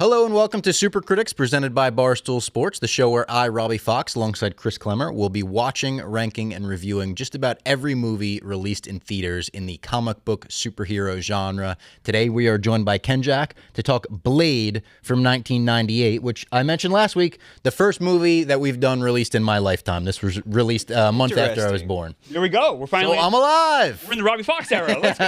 Hello and welcome to Super Critics, presented by Barstool Sports, the show where I, Robbie Fox, alongside Chris Klemmer, will be watching, ranking, and reviewing just about every movie released in theaters in the comic book superhero genre. Today we are joined by KenJac to talk Blade from 1998, which I mentioned last week, the first movie that we've done released in my lifetime. This was released a month after I was born. Here we go. We're finally. So I'm alive. We're in the Robbie Fox era. Let's go.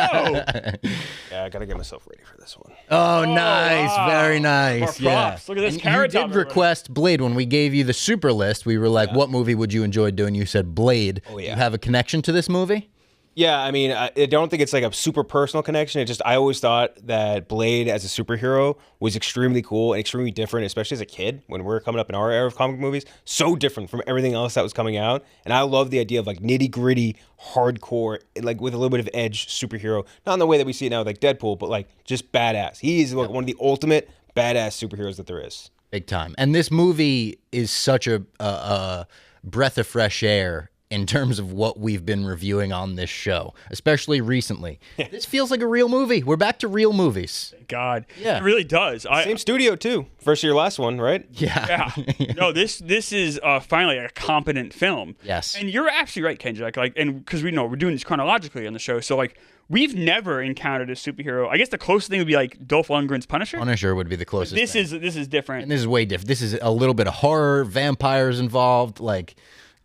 Yeah, I gotta get myself ready for this one. Oh, nice. wow. Very nice. Yeah. Look at this And carrot you top did request Blade when we gave you the super list. We were like, what movie would you enjoy doing? You said Blade. Oh, yeah. You have a connection to this movie? Yeah, I mean, I don't think it's like a super personal connection. It just, I always thought that Blade as a superhero was extremely cool and extremely different, especially as a kid when we were coming up in our era of comic movies. So different from everything else that was coming out. And I love the idea of like nitty gritty, hardcore, like with a little bit of edge superhero. Not in the way that we see it now with like Deadpool, but like just badass. He is like one of the ultimate badass superheroes that there is. Big time. And this movie is such a breath of fresh air in terms of what we've been reviewing on this show, especially recently. This feels like a real movie. We're back to real movies. God, Yeah. it really does. Same studio too. First year, last one, right? Yeah. No, this is finally a competent film. Yes. And you're actually right, KenJac. Like, and because we know we're doing this chronologically on the show, so like we've never encountered a superhero. I guess the closest thing would be like Dolph Lundgren's Punisher. Punisher would be the closest This thing. is different. And this is way different. This is a little bit of horror, vampires involved. Like,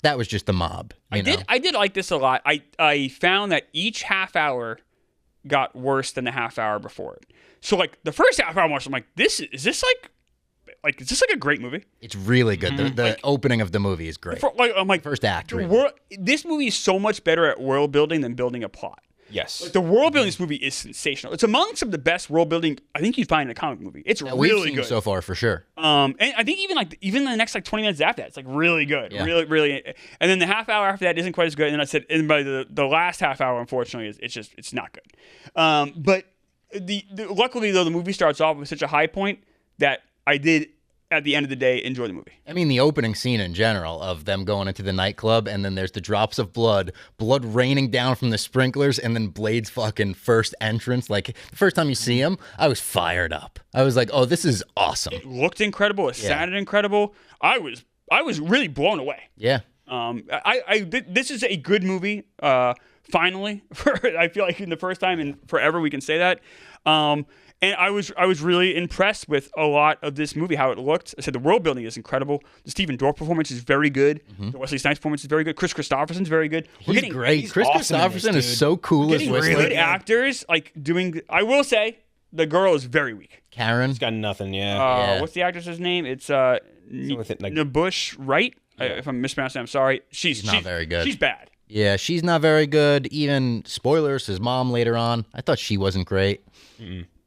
that was just the mob. You know? I did like this a lot. I found that each half hour got worse than the half hour before it. So like the first half hour I'm like, is this like a great movie? It's really good. The opening of the movie is great. I'm like, First act, really. This movie is so much better at world building than building a plot. Yes. Like the world building in this movie is sensational. It's among some of the best world building I think you'd find in a comic movie. It's We've really seen good so far, for sure. And I think even the next like 20 minutes after that, it's like really good, really. And then the half hour after that isn't quite as good. And then I said, and by the last half hour, unfortunately, it's not good. But luckily though, the movie starts off with such a high point that I did at the end of the day enjoy the movie. I mean, the opening scene in general of them going into the nightclub, and then there's the drops of blood raining down from the sprinklers, and then Blade's fucking first entrance. Like, the first time you see him, I was fired up. I was like, oh, this is awesome. It looked incredible. It sounded incredible. I was really blown away. Yeah. This is a good movie. Finally, I feel like in the first time in forever we can say that. And I was really impressed with a lot of this movie, how it looked. I said the world building is incredible. The Stephen Dorff performance is very good. The Wesley Snipes performance is very good. Chris Christopherson's very good. He's great. Chris awesome Christopherson is so cool as Getting Wesley. good actors like doing. I will say the girl is very weak. Karen. He's got nothing, yeah. What's the actress's name? It's with it, like- Nabush Wright. If I'm mispronouncing, I'm sorry. She's not very good. She's bad. Yeah, she's not very good. Even, spoilers, his mom later on. I thought she wasn't great.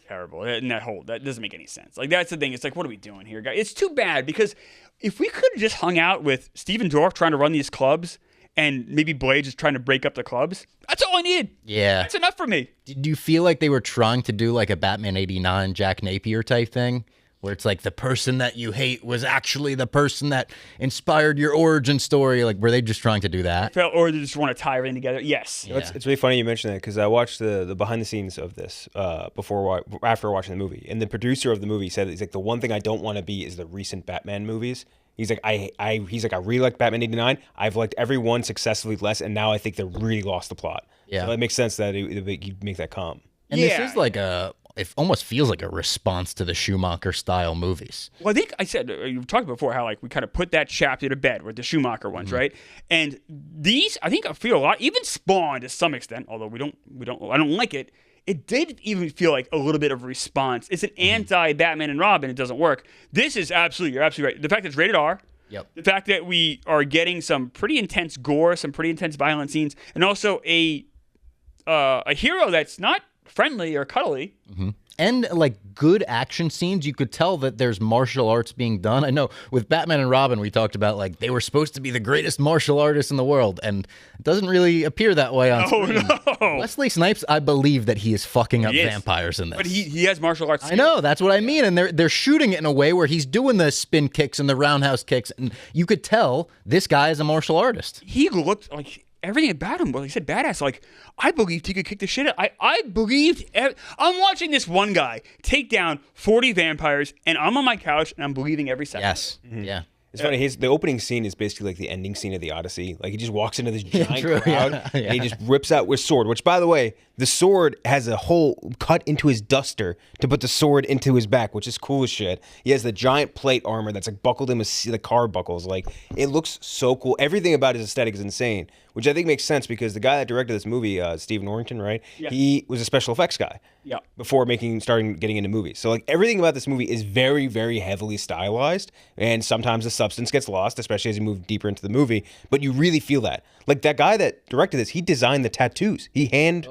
Terrible. And that doesn't make any sense. Like, that's the thing. It's like, what are we doing here, guys? It's too bad because if we could have just hung out with Stephen Dorff trying to run these clubs and maybe Blade just trying to break up the clubs, that's all I needed. Yeah. That's enough for me. Did you feel like they were trying to do like a Batman 89 Jack Napier type thing? Where it's like the person that you hate was actually the person that inspired your origin story. Like, were they just trying to do that? Or they just want to tie everything together. Yes. Yeah. It's really funny you mentioned that because I watched the behind the scenes of this after watching the movie, and the producer of the movie said he's like, the one thing I don't want to be is the recent Batman movies. He's like, I really like Batman '89. I've liked every one successively less, and now I think they really lost the plot. Yeah. So it makes sense that he'd make that calm. And this is like it almost feels like a response to the Schumacher style movies. Well, I think I said, you've talked before how like we kind of put that chapter to bed with the Schumacher ones, right? And these, I think I feel a lot, even Spawn to some extent, although I don't like it. It did even feel like a little bit of a response. It's an anti-Batman and Robin. It doesn't work. This is you're absolutely right. The fact that it's rated R. Yep. The fact that we are getting some pretty intense gore, some pretty intense violent scenes, and also a hero that's not friendly or cuddly. And like good action scenes. You could tell that there's martial arts being done. I know with Batman and Robin, we talked about like they were supposed to be the greatest martial artists in the world, and it doesn't really appear that way on screen. No. Wesley Snipes, I believe that he is fucking up vampires in this. But he has martial arts skills. I know, that's what I mean. And they're shooting it in a way where he's doing the spin kicks and the roundhouse kicks, and you could tell this guy is a martial artist. He looked like everything about him, well, he said badass. Like, I believed he could kick the shit out. I believed. I'm watching this one guy take down 40 vampires, and I'm on my couch, and I'm believing every second. Yes. Yeah. It's funny. The opening scene is basically like the ending scene of the Odyssey. Like he just walks into this giant True, crowd yeah. and he just rips out with sword. Which, by the way, the sword has a hole cut into his duster to put the sword into his back, which is cool as shit. He has the giant plate armor that's like buckled in with the car buckles. Like it looks so cool. Everything about his aesthetic is insane, which I think makes sense because the guy that directed this movie, Steve Norrington, right? Yeah. He was a special effects guy. Yeah. Before starting getting into movies. So like everything about this movie is very, very heavily stylized, and sometimes the substance gets lost, especially as you move deeper into the movie. But you really feel that. Like that guy that directed this, he designed the tattoos. He hand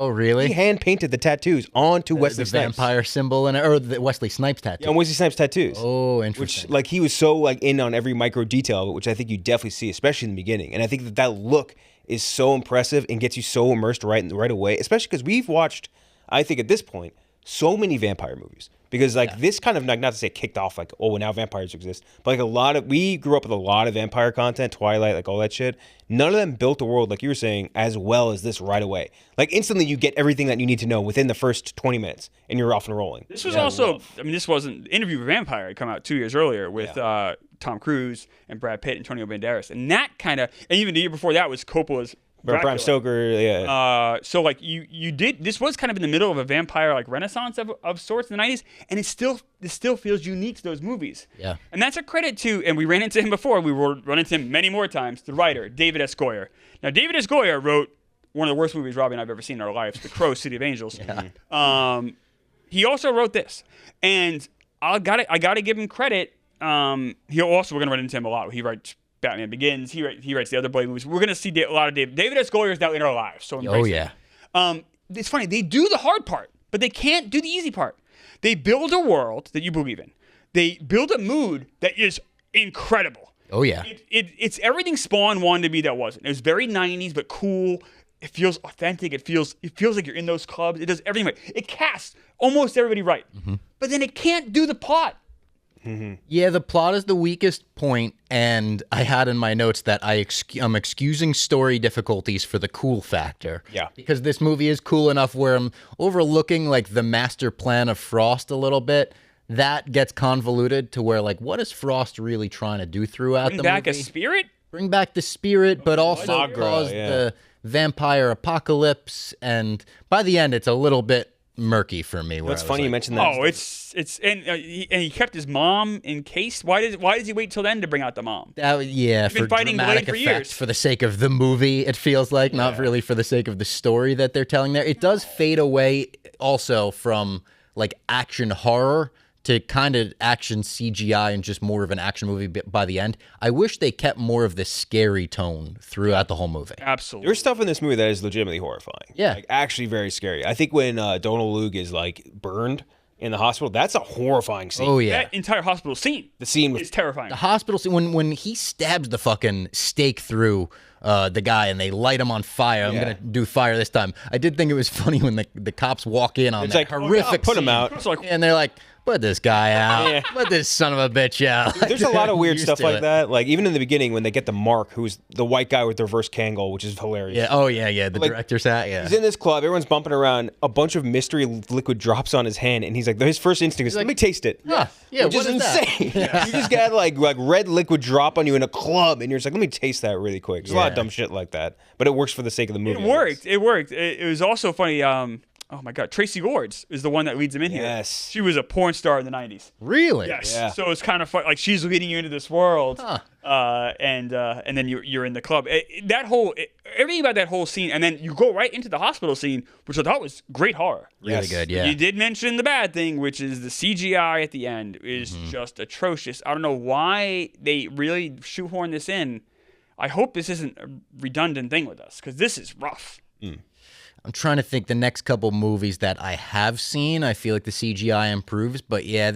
painted the tattoos onto Wesley Snipes. Vampire symbol or the Wesley Snipes tattoo. Yeah, on Wesley Snipes tattoos. Oh, interesting. Which like he was so like in on every micro detail of it, which I think you definitely see, especially in the beginning. And I think that look is so impressive and gets you so immersed right away, especially because we've watched, I think at this point, so many vampire movies. Because like this kind of, like, not to say kicked off like, oh, well, now vampires exist, but like we grew up with a lot of vampire content, Twilight, like all that shit. None of them built a world, like you were saying, as well as this right away. Like instantly you get everything that you need to know within the first 20 minutes and you're off and rolling. This was this wasn't Interview with a Vampire had come out 2 years earlier with Tom Cruise and Brad Pitt and Antonio Banderas. And that kind of, and even the year before that was Coppola's Dracula. Bram Stoker, yeah. So like you did, this was kind of in the middle of a vampire like renaissance of sorts in the 90s, and it still feels unique to those movies. Yeah. And that's a credit to, and we ran into him before, we will run into him many more times, the writer, David S. Goyer. Now, David S. Goyer wrote one of the worst movies Robbie and I have ever seen in our lives, The Crow, City of Angels. Yeah. He also wrote this, and I gotta give him credit. We're gonna run into him a lot. He writes Batman Begins. He writes the other Blade movies. We're gonna see a lot of David S. Goyer is now in our lives. So embrace it. It's funny. They do the hard part, but they can't do the easy part. They build a world that you believe in. They build a mood that is incredible. Oh yeah. It's everything Spawn wanted to be that wasn't. It was very 90s, but cool. It feels authentic. It feels like you're in those clubs. It does everything right. It casts almost everybody right, but then it can't do the plot. Yeah, the plot is the weakest point, and I had in my notes that I'm excusing story difficulties for the cool factor. Yeah. Because this movie is cool enough where I'm overlooking like the master plan of Frost a little bit. That gets convoluted to where like, what is Frost really trying to do throughout the movie? Bring back a spirit? Bring back the spirit, but also Magra, cause the vampire apocalypse, and by the end, it's a little bit murky for me. What's funny you mentioned that. Oh, and he kept his mom in case. Why does he wait till then to bring out the mom? He's been fighting dramatic Blade for effect, years. for the sake of the movie. It feels like not really for the sake of the story that they're telling there. It does fade away also from like action horror to kind of action CGI and just more of an action movie by the end. I wish they kept more of this scary tone throughout the whole movie. Absolutely. There's stuff in this movie that is legitimately horrifying. Yeah. Like, actually very scary. I think when Donald Logue is, like, burned in the hospital, that's a horrifying scene. Oh, yeah. That entire hospital scene. The scene is terrifying. The hospital scene, when he stabs the fucking stake through the guy and they light him on fire. I'm going to do fire this time. I did think it was funny when the cops walk in on that horrific put him scene. out. And they're like, put this guy out. Put this son of a bitch out. There's a lot of weird stuff like that. Like, even in the beginning, when they get the Mark, who's the white guy with the reverse Kangol, which is hilarious. Yeah. Oh, yeah. The director's hat. Yeah. He's in this club. Everyone's bumping around. A bunch of mystery liquid drops on his hand, and he's like, his first instinct is, let me taste it. Yeah. Which is insane. You just got like red liquid drop on you in a club, and you're just like, let me taste that really quick. There's a lot of dumb shit like that, but it works for the sake of the movie. It worked. It was also funny. Oh my God, Tracy Lords is the one that leads him in here. Yes. She was a porn star in the 90s. Really? Yes. Yeah. So it's kind of fun. Like, she's leading you into this world. And then you're in the club. Everything about that whole scene, and then you go right into the hospital scene, which I thought was great horror. Really good, yeah. You did mention the bad thing, which is the CGI at the end is just atrocious. I don't know why they really shoehorn this in. I hope this isn't a redundant thing with us, because this is rough. I'm trying to think the next couple movies that I have seen. I feel like the CGI improves, but yeah,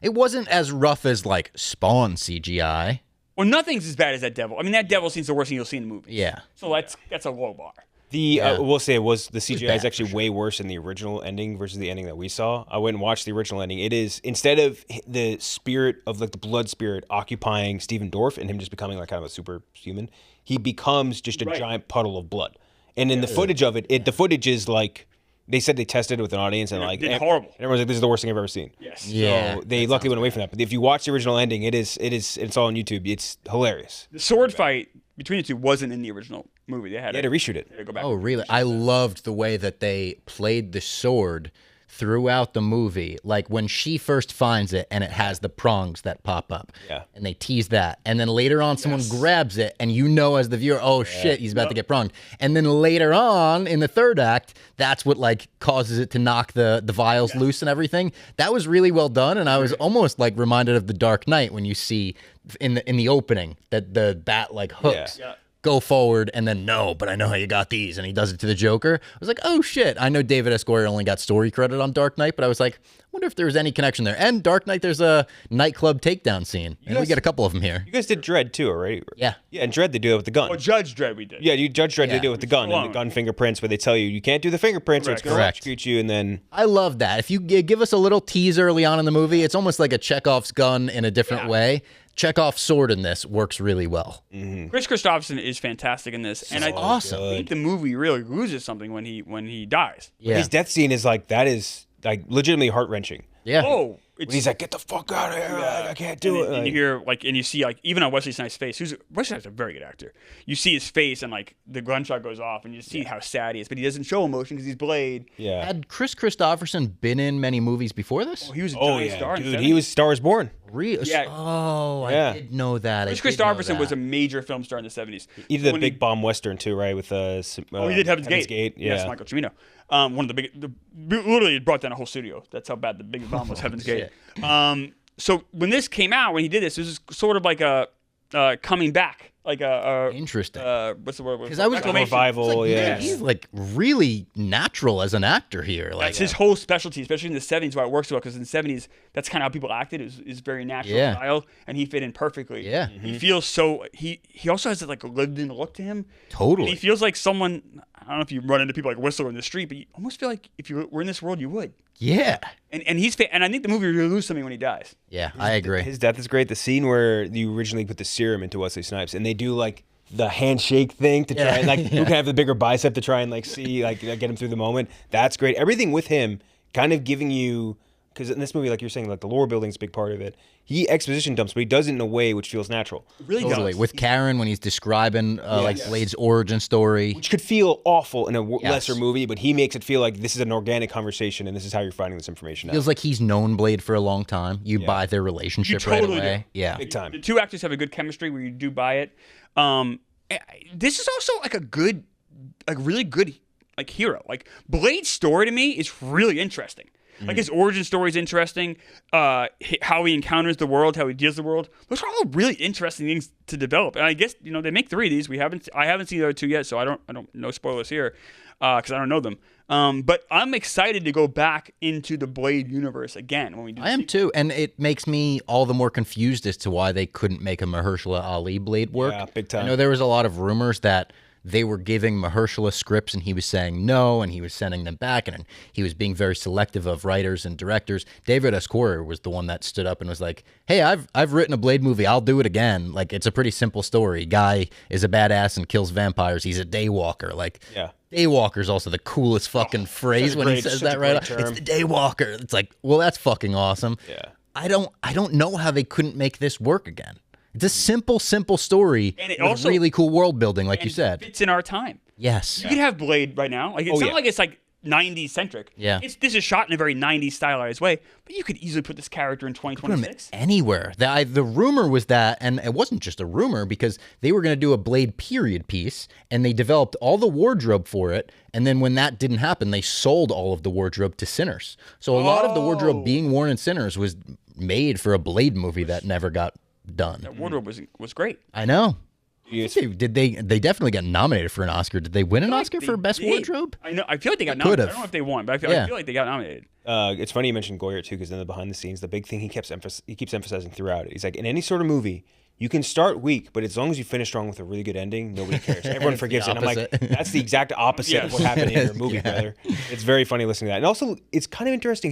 it wasn't as rough as like Spawn CGI. Well, nothing's as bad as that devil. I mean, that devil scene's the worst thing you'll see in the movie. Yeah. So that's a low bar. We'll say the CGI is actually way worse in the original ending versus the ending that we saw. I went and watched the original ending. It is, instead of the spirit of like the blood spirit occupying Steven Dorff and him just becoming like kind of a superhuman, he becomes just a giant puddle of blood. And in the footage of it, the footage is like, they said they tested it with an audience and like did horrible. Everyone's like, this is the worst thing I've ever seen. Yes. Yeah. So they luckily went away from that. But if you watch the original ending, it's all on YouTube. It's hilarious. The sword fight between the two wasn't in the original movie. They had to reshoot it. They had to go back. Oh, really? I loved the way that they played the sword throughout the movie. Like when she first finds it and it has the prongs that pop up. Yeah. And they tease that. And then later on, someone grabs it and you know as the viewer, oh shit, he's about to get pronged. And then later on in the third act, that's what like causes it to knock the vials loose and everything. That was really well done. And I was almost like reminded of The Dark Knight when you see in the opening that the bat like hooks. Yeah. Go forward and then no, but I know how you got these, and he does it to the Joker. I was like, oh shit. I know David S. Goyer only got story credit on Dark Knight, but I was like, I wonder if there was any connection there. And Dark Knight, there's a nightclub takedown scene, and we get a couple of them here. You guys did Dredd too, right? Yeah. Yeah, and Dredd they do it with the gun. Oh, Judge Dredd we did. Yeah, you Judge Dredd they do it with the gun and the alone. gun fingerprints, where they tell you can't do the fingerprints, or it's going to Correct. electrocute you, and then I love that. If you give us a little tease early on in the movie, it's almost like a Chekhov's gun in a different way. Chekhov's sword in this works really well. Chris Christopherson is fantastic in this, and I awesome. think the movie really loses something when he dies. Yeah. his death scene is like, that is like legitimately heart wrenching. Yeah. Oh, When he's like, get the fuck out of here! Like, I can't do it. And you hear like, and you see like, even on Wesley Snipes' face, Wesley Snipes is a very good actor. You see his face, and like the gunshot goes off, and you see how sad he is, but he doesn't show emotion because he's Blade. Yeah. Had Chris Christopherson been in many movies before this? He was a Oh giant yeah, star. in the dude. 70s. He was Star is Born. Really? Yeah. Oh, Yeah. I did know that. Chris Christopherson was a major film star in the 70s. He did the When big bomb western too, right? With he did Heaven's Gate. Yeah. Yes, Michael Cimino. One of the big, literally it brought down a whole studio. That's how bad the big bomb was. Heaven's Gate. So when this came out, when he did this, it was sort of like a coming back, like a Interesting. what's the word? Because I was Reclamation. Revival, It's like, yeah. man, he's like really natural as an actor here. Like, That's his whole specialty, especially in the 70s, why it works well, because in the 70s, that's kind of how people acted, is very natural style, and he fit in perfectly. Yeah. He feels so, he also has like a lived-in look to him. Totally. And he feels like someone, I don't know if you run into people like Whistler in the street, but you almost feel like if you were in this world, you would. yeah. And I think the movie really lose something when he dies. Yeah, I agree. His death is great. The scene where you originally put the serum into Wesley Snipes, and they do like the handshake thing to try and like who can have the bigger bicep to try and like see like get him through the moment. That's great. Everything with him kind of giving you, because in this movie, like you're saying, like the lore building's a big part of it. He exposition dumps, but he does it in a way which feels natural. Really Totally. does. With Karen, when he's describing like Blade's origin story. Which could feel awful in a lesser movie, but he makes it feel like this is an organic conversation and this is how you're finding this information out. Feels like he's known Blade for a long time. You buy their relationship right totally away. do. Yeah. Big time. The two actors have a good chemistry where you do buy it. This is also like a good, like really good, like hero. Like Blade's story to me is really interesting. Like his origin story is interesting. How he encounters the world, how he deals with the world. Those are all really interesting things to develop. And I guess they make 3 of these. I haven't seen the other 2 yet, so I don't no spoilers here because I don't know them. But I'm excited to go back into the Blade universe again when we do. I am too, and it makes me all the more confused as to why they couldn't make a Mahershala Ali Blade work. Yeah, big time. I know there was a lot of rumors that they were giving Mahershala scripts and he was saying no, and he was sending them back, and he was being very selective of writers and directors. David S. Goyer was the one that stood up and was like, hey, I've written a Blade movie. I'll do it again. Like, it's a pretty simple story. Guy is a badass and kills vampires. He's a daywalker. Like, Daywalker's also the coolest fucking phrase when he says that right off. It's the Daywalker. It's like, well, that's fucking awesome. Yeah. I don't know how they couldn't make this work again. It's a simple story And it with also- really cool world building, like you And said. fits in our time. Yes. You could have Blade right now. Like it's not like it's like 90s centric. Yeah. This is shot in a very 90s stylized way, but you could easily put this character in 2026. Anywhere. The rumor was that, and it wasn't just a rumor, because they were going to do a Blade period piece, and they developed all the wardrobe for it, and then when that didn't happen, they sold all of the wardrobe to Sinners. So a lot of the wardrobe being worn in Sinners was made for a Blade movie that never got done. That wardrobe was great. I know. Yes. Did they definitely got nominated for an Oscar. Did they win an Oscar for Best Did. Wardrobe? I know. I feel like they got They nominated. I could've. don't know if they won, but I feel like they got nominated. It's funny you mentioned Goyer too, because then the behind the scenes, the big thing he keeps emphasizing throughout it. He's like, in any sort of movie, you can start weak, but as long as you finish strong with a really good ending, nobody cares. Everyone forgives it. And I'm like, opposite. that's the exact opposite of what happened in your movie, brother. It's very funny listening to that. And also, it's kind of interesting.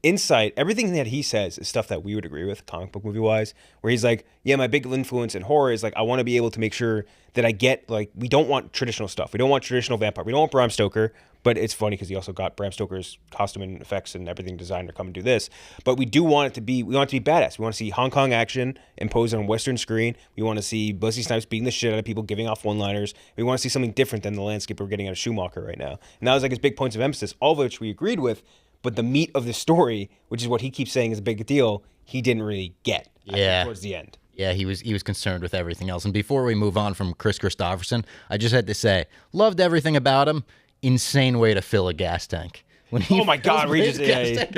insight, everything that he says is stuff that we would agree with, comic book movie wise, where he's like, yeah, my big influence in horror is like, I want to be able to make sure that I get, like, we don't want traditional stuff. We don't want traditional vampire. We don't want Bram Stoker, but it's funny because he also got Bram Stoker's costume and effects and everything designed to come and do this. But we want it to be badass. We want to see Hong Kong action imposed on a Western screen. We want to see Wesley Snipes beating the shit out of people, giving off one-liners. We want to see something different than the landscape we're getting out of Schumacher right now. And that was like his big points of emphasis, all of which we agreed with. But the meat of the story, which is what he keeps saying is a big deal, he didn't really get towards the end. Yeah, he was concerned with everything else. And before we move on from Chris Christopherson, I just had to say, loved everything about him. Insane way to fill a gas tank. When he oh my God, Regis!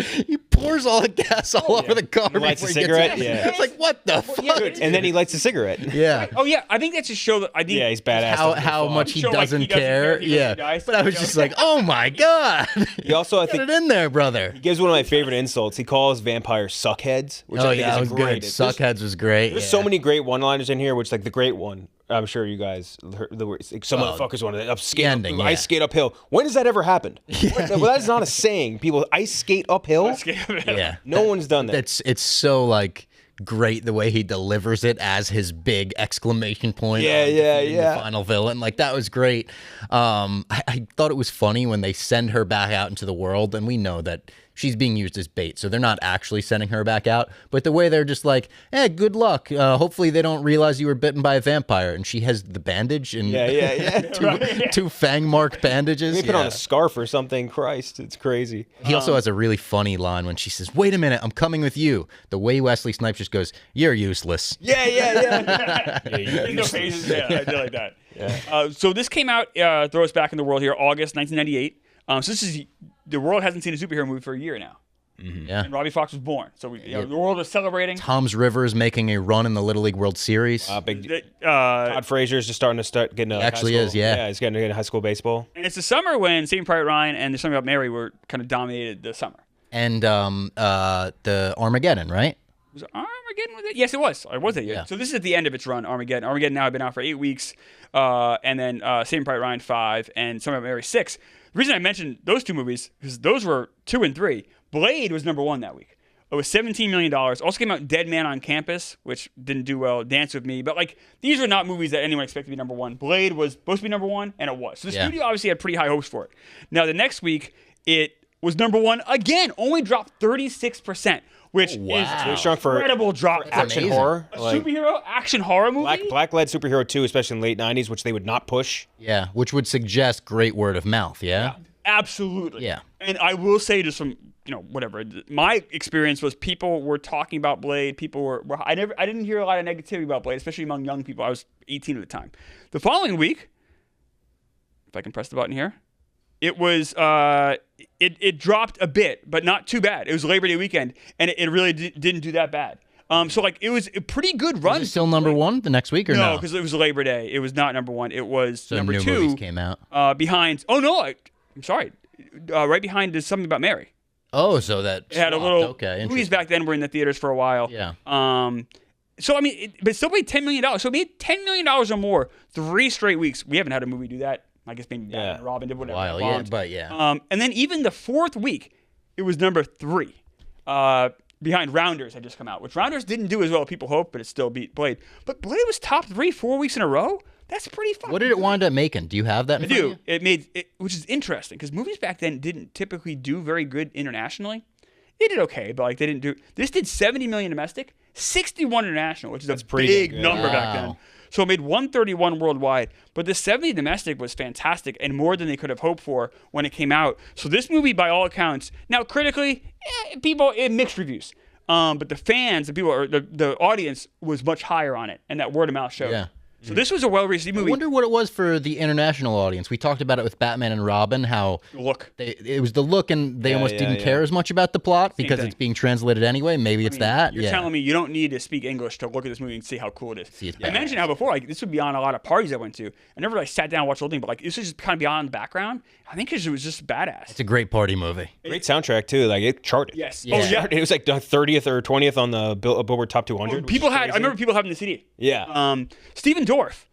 He pours all the gas all over the car. He lights a cigarette. Yeah, it's like what the fuck? And then he lights a cigarette. Yeah. Oh yeah, I think that's to show that I think he's badass. How much he doesn't care. Yeah, but I was just like, oh my God. He also, I think, get it in there, brother. He gives one of my favorite insults. He calls vampires suckheads. Which I think that was good. Suckheads was great. There's so many great one-liners in here. Which like the great one. I'm sure you guys heard the words. Some motherfuckers want to ice skate uphill. When has that ever happened? Well, that's not a saying. People ice skate uphill. Yeah, no one's done that. It's so like great the way he delivers it as his big exclamation point. The final villain, like that was great. I thought it was funny when they send her back out into the world, and we know that she's being used as bait, so they're not actually sending her back out. But the way they're just like, good luck. Hopefully they don't realize you were bitten by a vampire. And she has the bandage and two fang mark bandages. They put on a scarf or something. Christ, it's crazy. He also has a really funny line when she says, wait a minute, I'm coming with you. The way Wesley Snipes just goes, you're useless. Yeah. In the faces, I do like that. Yeah. So this came out, throw us back in the world here, August 1998. So this is... The world hasn't seen a superhero movie for a year now. Mm-hmm. Yeah. And Robbie Fox was born. So the world is celebrating. Tom's River is making a run in the Little League World Series. Todd Frazier's just starting to getting into actually high school. Yeah, he's getting into high school baseball. And it's the summer when Saving Private Ryan and There's Something About Mary were kind of dominated the summer. And the Armageddon, right? Was Armageddon with it? Yes, it was. It was it. Yeah. So this is at the end of its run, Armageddon. Armageddon now had been out for 8 weeks. And then Saving Private Ryan 5 and Something About Mary 6. The reason I mentioned those two movies is those were 2 and 3. Blade was number 1 that week. It was $17 million. Also came out Dead Man on Campus, which didn't do well. Dance With Me. But like these were not movies that anyone expected to be number 1. Blade was supposed to be number 1, and it was. So the studio obviously had pretty high hopes for it. Now the next week, it was number 1 again. Only dropped 36%. Which is an incredible drop. Action horror. A superhero action horror movie? Black-led superhero 2, especially in the late 90s, which they would not push. Yeah, which would suggest great word of mouth, yeah? Absolutely. Yeah. And I will say just from, whatever, my experience was people were talking about Blade. People were I didn't hear a lot of negativity about Blade, especially among young people. I was 18 at the time. The following week, if I can press the button here, it was it dropped a bit, but not too bad. It was Labor Day weekend, and it really didn't do that bad. So like it was a pretty good run. Was it still number 1 the next week or no? No, because it was Labor Day. It was not number 1. It was number new 2. Movies came out behind. Oh no, I'm sorry. Right behind is Something About Mary. Oh, so that it had a little. Movies back then were in the theaters for a while. Yeah. So I mean, but it still made $10 million. So it made $10 million or more 3 straight weeks. We haven't had a movie do that. I guess maybe Batman and Robin did whatever. And then even the 4th week, it was number 3. Behind Rounders had just come out, which Rounders didn't do as well as people hoped, but it still beat Blade. But Blade was top 3 4 weeks in a row. That's pretty fucking. What did it wind up making? Do you have that? I do. It made it, which is interesting because movies back then didn't typically do very good internationally. They did okay, but like they didn't do. This did 70 million domestic, 61 international, which is a big number back then. So it made 131 worldwide, but the 70 domestic was fantastic and more than they could have hoped for when it came out. So this movie, by all accounts, now critically, people mixed reviews, but the fans, the people, or the audience was much higher on it, and that word of mouth showed. Yeah. So this was a well-received movie. I wonder what it was for the international audience. We talked about it with Batman and Robin, how it was the look, and they almost didn't care as much about the plot because it's being translated anyway. Maybe it's that. You're telling me you don't need to speak English to look at this movie and see how cool it is. I mentioned how before, like this would be on a lot of parties I went to. I never like sat down and watched the whole thing, but like this was just kind of be on in the background. I think it was just badass. It's a great party movie. Great soundtrack too. Like it charted. Yes. Yeah. Oh yeah. It was like 30th or 20th on the Billboard Top 200. I remember people having the CD. Yeah. Stephen Dorff.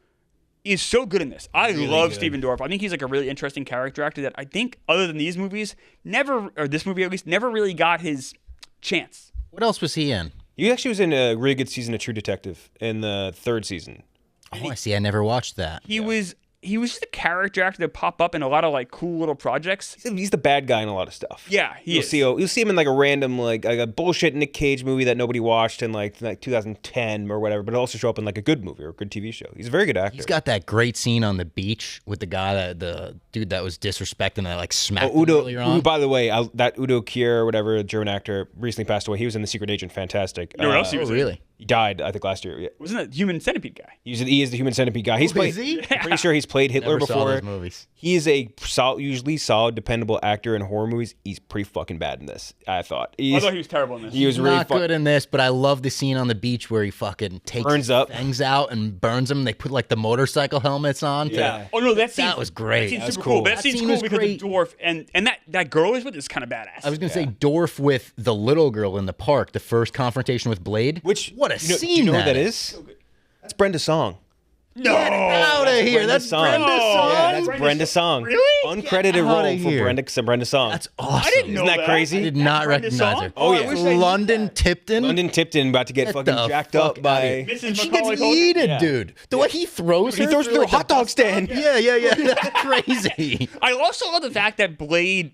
is so good in this. I love good. Stephen Dorff. I think he's like a really interesting character actor that I think, other than these movies, this movie at least, never really got his chance. What else was he in? He actually was in a really good season of True Detective in the 3rd season. Oh, I see. I never watched that. He was just a character actor that pop up in a lot of like cool little projects. He's the bad guy in a lot of stuff. Yeah, You'll see him in like a random like a bullshit Nick Cage movie that nobody watched in like 2010 or whatever, but it'll also show up in like a good movie or a good TV show. He's a very good actor. He's got that great scene on the beach with the guy the dude that was disrespecting that like smacked him Udo, earlier on. by the way, that Udo Kier or whatever, German actor, recently passed away. He was in The Secret Agent. Fantastic. You know what else he was in? Really? He died, I think, last year. Yeah. Wasn't that Human Centipede guy? He is the Human Centipede guy. He's played. is he? I'm pretty sure he's played Hitler Never saw before. those movies. He is a usually solid, dependable actor in horror movies. He's pretty fucking bad in this. I thought. I thought he was terrible in this. He was really Not good in this, but I love the scene on the beach where he fucking takes Burns up. fangs out and burns them. They put like the motorcycle helmets on. Yeah. Oh no, that scene was great. That scene's That was super cool. cool. But that That scene's scene cool was because great. of Dorff and that girl is with is kind of badass. I was gonna say Dorff with the little girl in the park, the first confrontation with Blade. Which what a do you scene know that what that is. is? That's Brenda's song. no. Out of here! Brenda's That's song. Brenda's song. Yeah, that's Brenda's song. Really? Uncredited Get role outta for here. Brenda's song. That's awesome. I didn't know Isn't that crazy? I did not Brenda's recognize song? her. Oh, yeah. I wish I knew London that. Tipton. London Tipton about to get fucking the jacked fuck up outta by. here. Mrs. And she Macaulay gets Culkin? yeeted, Yeah. dude. The way he throws her. He throws her through a like hot dog bus stand. stop. Yeah. That's crazy. I also love the fact that Blade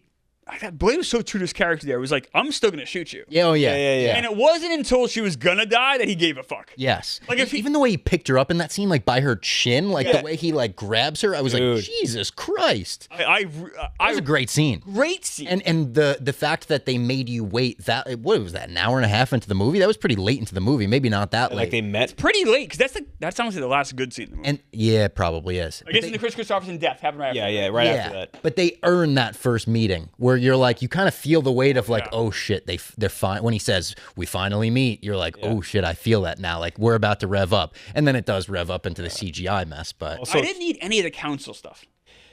was so true to his character there. It was like, I'm still gonna shoot you. Yeah, yeah. And it wasn't until she was gonna die that he gave a fuck. Yes. Like, if he- even the way he picked her up in that scene, like by her chin, like Yeah. the way he like grabs her, I was Dude. like, Jesus Christ. I That was a great scene. great scene. And the fact that they made you wait that what was that, an hour and a half into the movie? That was pretty late into the movie. Maybe not that late. Like they met. pretty late because that's honestly the last good scene in the movie. And yeah, it probably is. I guess in the Chris Christopherson death happened right after. Yeah, right after that. But they earn that first meeting where you're like, you kind of feel the weight of like, Yeah. oh shit, they're fine. When he says we finally meet, you're like, oh shit, I feel that now. Like we're about to rev up, and then it does rev up into the CGI mess. But I didn't need any of the council stuff.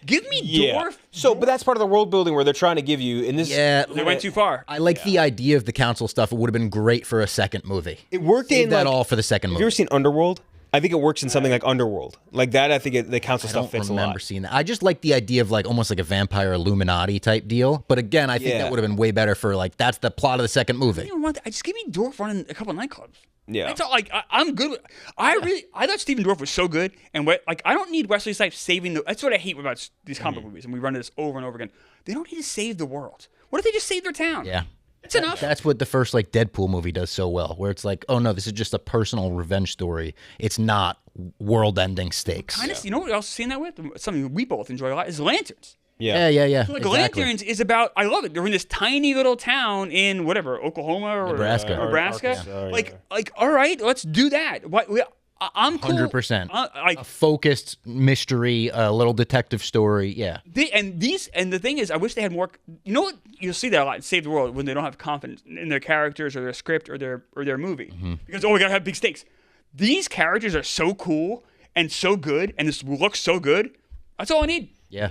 Give me Yeah. Dorff. So, but that's part of the world building where they're trying to give you in this. yeah, They went too far. I like the idea of the council stuff. It would have been great for a second movie. It worked Save in that like, all for the second Have movie. you ever seen Underworld? I think it works in something like Underworld. Like that, I think the council I stuff don't fits a remember lot. seeing that. I just like the idea of like almost like a vampire Illuminati type deal. But again, I think Yeah. that would have been way better for like that's the plot of the second movie. I don't want that. I just give me Dorff running a couple of nightclubs. Yeah. That's all. Like I'm good. I thought Stephen Dorff was so good, and like I don't need Wesley Snipes saving the. That's what I hate about these comic movies, and we run this over and over again. They don't need to save the world. What if they just save their town? Yeah. it's enough. That's what the first like Deadpool movie does so well, where it's like, oh no, this is just a personal revenge story. It's not world-ending stakes. Kind of. You know what else I've seen that with? Something we both enjoy a lot is Lanterns. Yeah. Yeah. Like exactly. Lanterns is about. I love it. They're in this tiny little town in whatever Oklahoma or Nebraska. Nebraska. Arkansas, yeah. Like all right, let's do that. I'm cool. 100%. Like A focused mystery, a little detective story. Yeah. and the thing is, I wish they had more. You know what? You'll see that a lot in Save the World when they don't have confidence in their characters or their script or their movie because we gotta have big stakes. These characters are so cool and so good, and this looks so good. That's all I need. Yeah.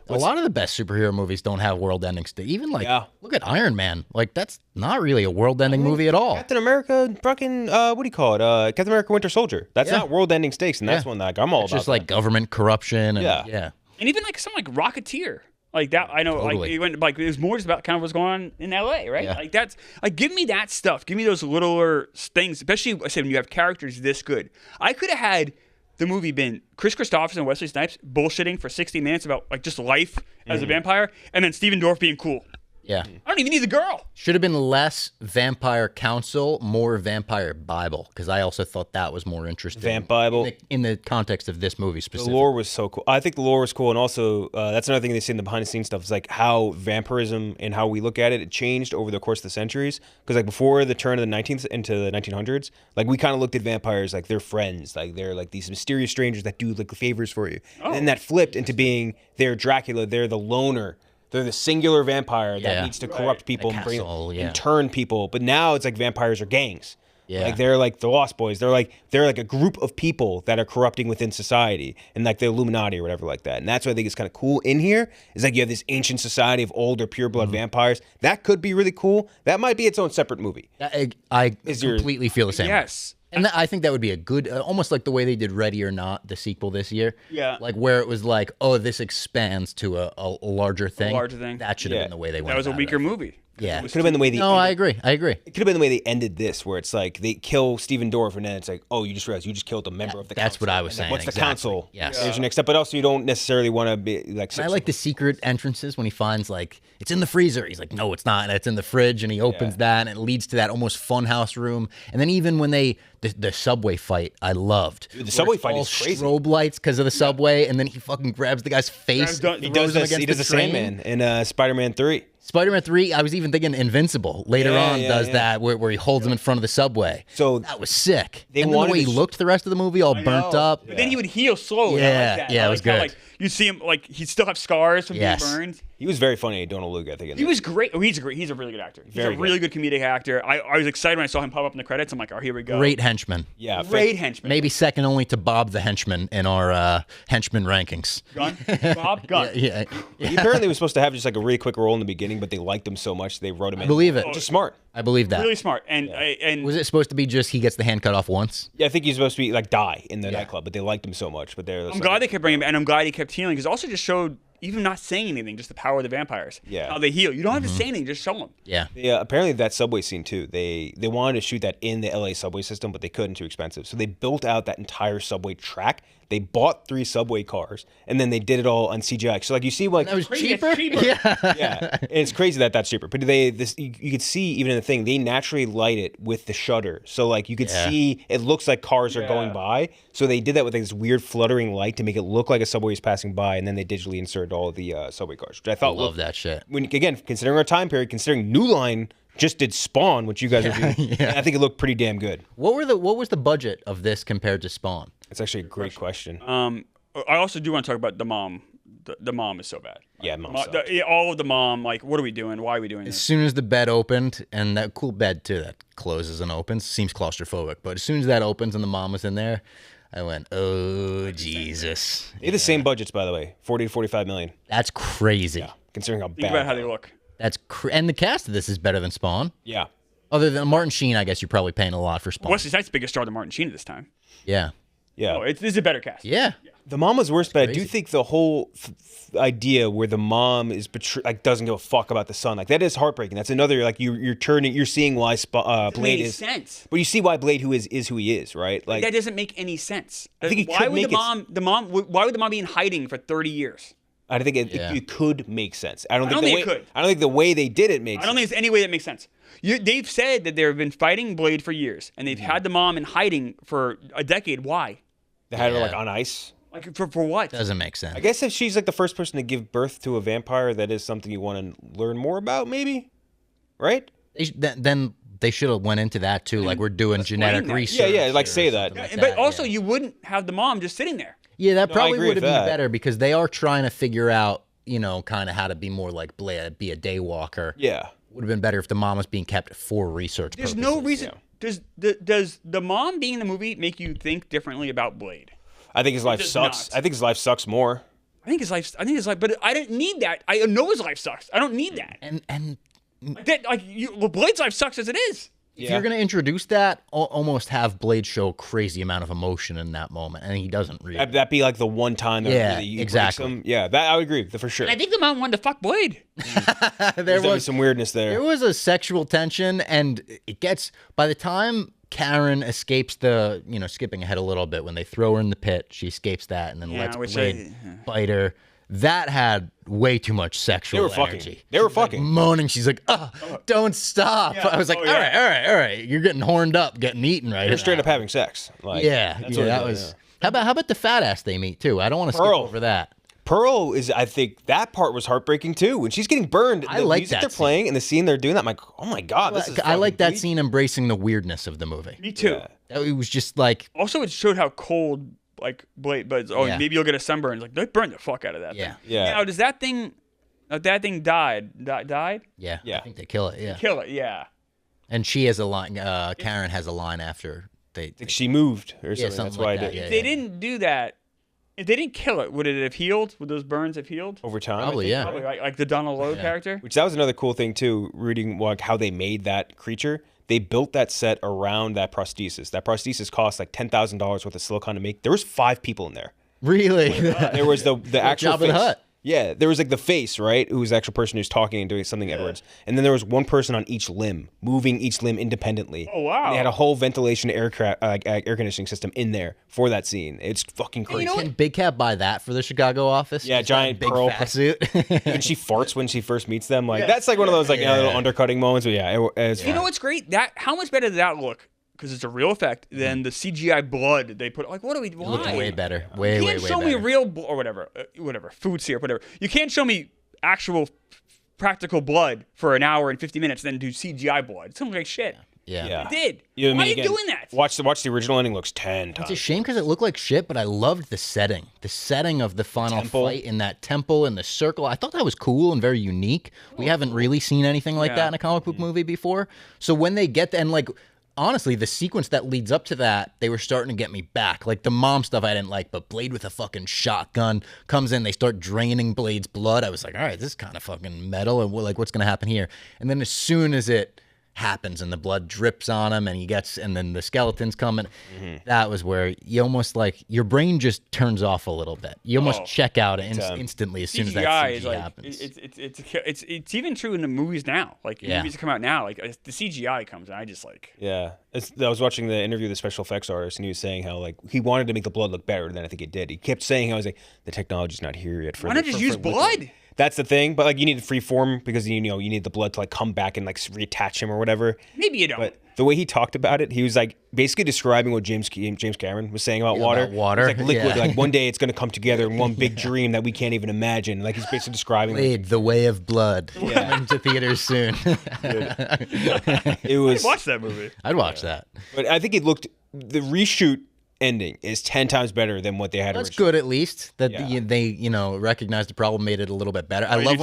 A lot of the best superhero movies don't have world-ending stakes. Even like, Yeah. look at Iron Man. Like that's not really a world-ending movie at all. Captain America, fucking, what do you call it? Captain America Winter Soldier. That's Yeah. not world-ending stakes, and that's Yeah. one that I'm all It's about. just like government corruption. And, Yeah. yeah. And even like something like Rocketeer. Like that, I know. Totally. Like it went like it was more just about kind of what's going on in LA, right? Yeah. Like that's like give me that stuff. Give me those littler things, especially I said when you have characters this good. I could have had the movie been Chris Christopherson and Wesley Snipes bullshitting for 60 minutes about like just life as a vampire, and then Stephen Dorff being cool. Yeah. I don't even need the girl. Should have been less Vampire Council, more Vampire Bible, because I also thought that was more interesting. Vamp Bible. In the context of this movie The specifically. lore was so cool. I think the lore was cool, and also that's another thing they say in the behind-the-scenes stuff is like how vampirism and how we look at it, it changed over the course of the centuries. Because like before the turn of the 19th into the 1900s, like we kind of looked at vampires like they're friends, like they're like these mysterious strangers that do like favors for you. And then that flipped into being they're Dracula, they're the loner. They're the singular vampire that Yeah. needs to corrupt people and, castle, yeah. and turn people. But now it's like vampires are gangs. Yeah. Like they're like the Lost Boys. They're like a group of people that are corrupting within society, and like the Illuminati or whatever like that. And that's what I think is kind of cool in here. Is like you have this ancient society of older pure blood vampires. That could be really cool. That might be its own separate movie. I completely feel the same. Yes. And I think that would be a good, almost like the way they did Ready or Not, the sequel this year. Yeah. Like where it was like, oh, this expands to a larger thing. A larger thing. That should have been the way they went. That was a about weaker it. movie. Yeah. It could have been the way they. No, I agree. I agree. It could have been the way they ended this, where it's like they kill Steven Dorff, and then it's like, oh, you just realized you just killed a member of the council. That's what I was And then saying, What's the exactly. council? Yes. There's your next step, but also you don't necessarily want to be like. And I like the secret entrances when he finds like it's in the freezer. He's like, no, it's not, and it's in the fridge, and he opens that, and it leads to that almost funhouse room. And then even when the subway fight, I loved. Dude, the subway fight all is crazy. Strobe lights because of the subway, and then he fucking grabs the guy's face. He does this. He does the Sandman in Spider-Man 3. Spider-Man 3, I was even thinking Invincible later on does yeah. that where he holds him in front of the subway. So that was sick. they And then the wanted way he to looked the rest of the movie, all burnt up. But then he would heal slowly. I Yeah, like that. yeah, I it was like how, good. like you see him, like he still have scars from Yes. being burned. He was very funny, Donald Luke, I think. In He this. was great. Oh, he's a really good actor. He's Very a really good comedic actor. I was excited when I saw him pop up in the credits. I'm like, oh, here we go. Great henchman. Yeah, Great henchman. Maybe second only to Bob the henchman in our henchman rankings. Gun. Bob Gun. Yeah. He apparently was supposed to have just like a really quick role in the beginning, but they liked him so much they wrote him in. I believe it. Which is smart. I believe that. Really smart. And Was it supposed to be just he gets the hand cut off once? Yeah, I think he's supposed to be like die in the nightclub, but they liked him so much. But they're. I'm glad they kept bringing him, and I'm glad he kept healing because also just showed even not saying anything, just the power of the vampires. Yeah. How they heal. You don't have to say anything. Just show them. Yeah. Yeah, apparently that subway scene too. They wanted to shoot that in the LA subway system, but they couldn't, too expensive. So they built out that entire subway track. They bought 3 subway cars, and then they did it all on CGI. So like you see, like That was Crazy, cheaper? it's cheaper. Yeah. yeah, and it's crazy that that's cheaper. But you could see even in the thing, they naturally light it with the shutter. So like you could see it looks like cars are going by. So they did that with like this weird fluttering light to make it look like a subway is passing by, and then they digitally inserted all of the subway cars, which I I thought love that shit. when again, considering our time period, considering New Line just did Spawn, which you guys are doing, I think it looked pretty damn good. What was the budget of this compared to Spawn? It's actually a great question. I also do want to talk about the mom. The mom is so bad. Yeah, mom sucked. All of the mom. Like, what are we doing? Why are we doing As this? soon as the bed opened, and that cool bed too that closes and opens, seems claustrophobic, but as soon as that opens and the mom was in there, I went, oh Jesus. They had the same budgets, by the way, 40 to 45 million. That's crazy. Considering how Think bad. about how they look. And the cast of this is better than Spawn. Yeah. Other than Martin Sheen, I guess you're probably paying a lot for Spawn. Wesley Snipes' biggest star than Martin Sheen at this time. Yeah. Yeah. Oh, this is a better cast. Yeah. The mom was worse, but I do crazy. think the whole idea where the mom is doesn't give a fuck about the son, like that is heartbreaking. That's another like you're seeing why Blade Made is. sense. But you see why Blade who is who he is, right? Like That doesn't make any sense. I think it why could would make why would the mom be in hiding for 30 years? I think Yeah. it could make sense. I don't don't think think it could. I don't think the way they did it makes I don't think there's any way that makes sense. They've said that they've been fighting Blade for years, and they've had the mom in hiding for a decade. Why? They had her Yeah. like on ice. Like for what? Doesn't make sense. I guess if she's like the first person to give birth to a vampire, that is something you want to learn more about, maybe, right? Then they should have went into that too. Like we're doing genetic that. research. Yeah, like or say that. something like But that, also, yeah. you wouldn't have the mom just sitting there. Yeah, that I probably agree would have with been that. better because they are trying to figure out, kind of how to be more like Blade, be a daywalker. Yeah. Would have been better if the mom was being kept for research There's purposes. no reason. Does the mom being in the movie make you think differently about Blade? I think his life does sucks. not. I think his life sucks more. I think his life, but I didn't need that. I know his life sucks. I don't need that. And Blade's life sucks as it is. if you're going to introduce that, almost have Blade show crazy amount of emotion in that moment, and he doesn't really. That'd be like the one time that Yeah, really exactly. breaks him. Yeah, that I would agree for sure. I think the mom wanted to fuck Blade. there There's was some weirdness there. There was a sexual tension, and it gets by the time Karen escapes skipping ahead a little bit when they throw her in the pit, she escapes that and then lets Blade bite her. That had way too much sexual energy. They were She's, like, fucking. moaning. She's like, "Oh, don't stop!" Yeah. I was like, Oh, "All yeah. right, you're getting horned up, getting eaten right." They're straight up having sex. Like, Yeah, that's what that it was. is, How about the fat ass they meet too? I don't want to skip Pearl. over that. Pearl is, I think, that part was heartbreaking too. When she's getting burned, I the like music that they're scene. playing and the scene they're doing that, I'm like, oh my god, this is. I like fucking that bleak. scene embracing the weirdness of the movie. Me too. Yeah. It was just like, Also, it showed how cold Blade. But Yeah. maybe you'll get a sunburn. It's like they burned the fuck out of that yeah, thing. Yeah. Now, does that thing? That thing died. Died? yeah, Yeah. I think they kill it. Yeah, Kill it. Yeah. And she has a line. Karen has a line after they Like she moved or something. something That's like why that, I did. yeah. If they didn't do that, if they didn't kill it, would it have healed? Would those burns have healed? Over time, I Probably, think. yeah. Probably, like the Donald Logue character. Which that was another cool thing too. Reading like how they made that creature. They built that set around that prosthesis. That prosthesis cost like $10,000 worth of silicone to make. There was 5 people in there. really. There was the actual Jabba face. the Hutt. Yeah, there was like the face, right? Who was the actual person who's talking and doing something Edwards. And then there was one person on each limb, moving each limb independently. Oh, wow. And they had a whole ventilation air conditioning system in there for that scene. It's fucking crazy. know Can Big Cat buy that for the Chicago office? Yeah, Just that giant big pearl fat suit. And she farts when she first meets them. Like that's like one of those like little undercutting moments. But yeah, it's You know what's great? How much better did that look? Because it's a real effect than the CGI blood they put. Like, what do we? Why? Looked way better. Way, You way, can't way show better. me real or whatever, food syrup, whatever. You can't show me actual practical blood for an hour and 50 minutes, then do CGI blood. It's something like shit. Yeah. They did. You know what I Why mean? are you Again, doing that? Watch the original ending. Looks 10 It's a times. shame because it looked like shit, but I loved the setting. The setting of the final Temple. fight in that temple and the circle. I thought that was cool and very unique. We haven't really seen anything like that in a comic book movie before. So when they get and like honestly, the sequence that leads up to that, they were starting to get me back. Like the mom stuff I didn't like, but Blade with a fucking shotgun comes in, they start draining Blade's blood. I was like, all right, this is kind of fucking metal, and like, what's gonna happen here? And then as soon as it happens and the blood drips on him and then the skeletons come and that was where you almost like your brain just turns off a little bit. You almost check out instantly as soon as that CGI CG is like happens. it's even true in the movies now. Like movies that come out now, like the CGI comes, and I just like Yeah, I was watching the interview with the special effects artist, and he was saying how like he wanted to make the blood look better than I think it did. He kept saying how I was like, the technology's not here yet. why not just use blood? That's the thing, but like you need free form because you need the blood to like come back and like reattach him or whatever. Maybe you don't. But the way he talked about it, he was like basically describing what James Cameron was saying about water. about water, It's like liquid. yeah. Like one day it's going to come together in one big dream that we can't even imagine. Like he's basically describing. Blade, The Way of Blood, coming to theaters soon. It was. Watch that movie. I'd watch that. But I think the reshoot ending is 10 times better than what they had That's originally. good at least that they recognized the problem, made it a little bit better. I love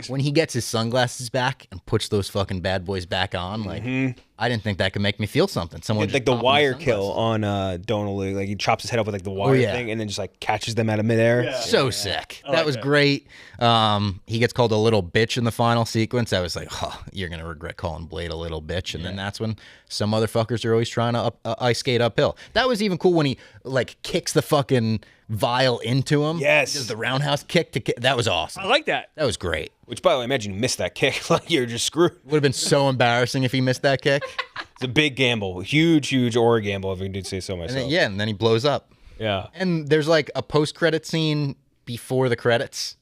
when he gets his sunglasses back and puts those fucking bad boys back on. Like I didn't think that could make me feel something. Someone Like the wire kill on Donald, like he chops his head off with like the wire thing and then just like catches them out of midair. Yeah. So sick. That was great. He gets called a little bitch in the final sequence. I was like, oh, you're going to regret calling Blade a little bitch. And then that's when some motherfuckers are always trying to ice skate uphill. That was even cool when he like kicks the fucking vial into him. Yes. Does the roundhouse kick to kick. That was awesome. I like that. That was great. Which, by the way, imagine you missed that kick. Like you're just screwed. Would have been so embarrassing if he missed that kick. It's a big gamble, huge aura gamble, if I could say so myself. And then he blows up. Yeah. And there's like a post-credit scene before the credits.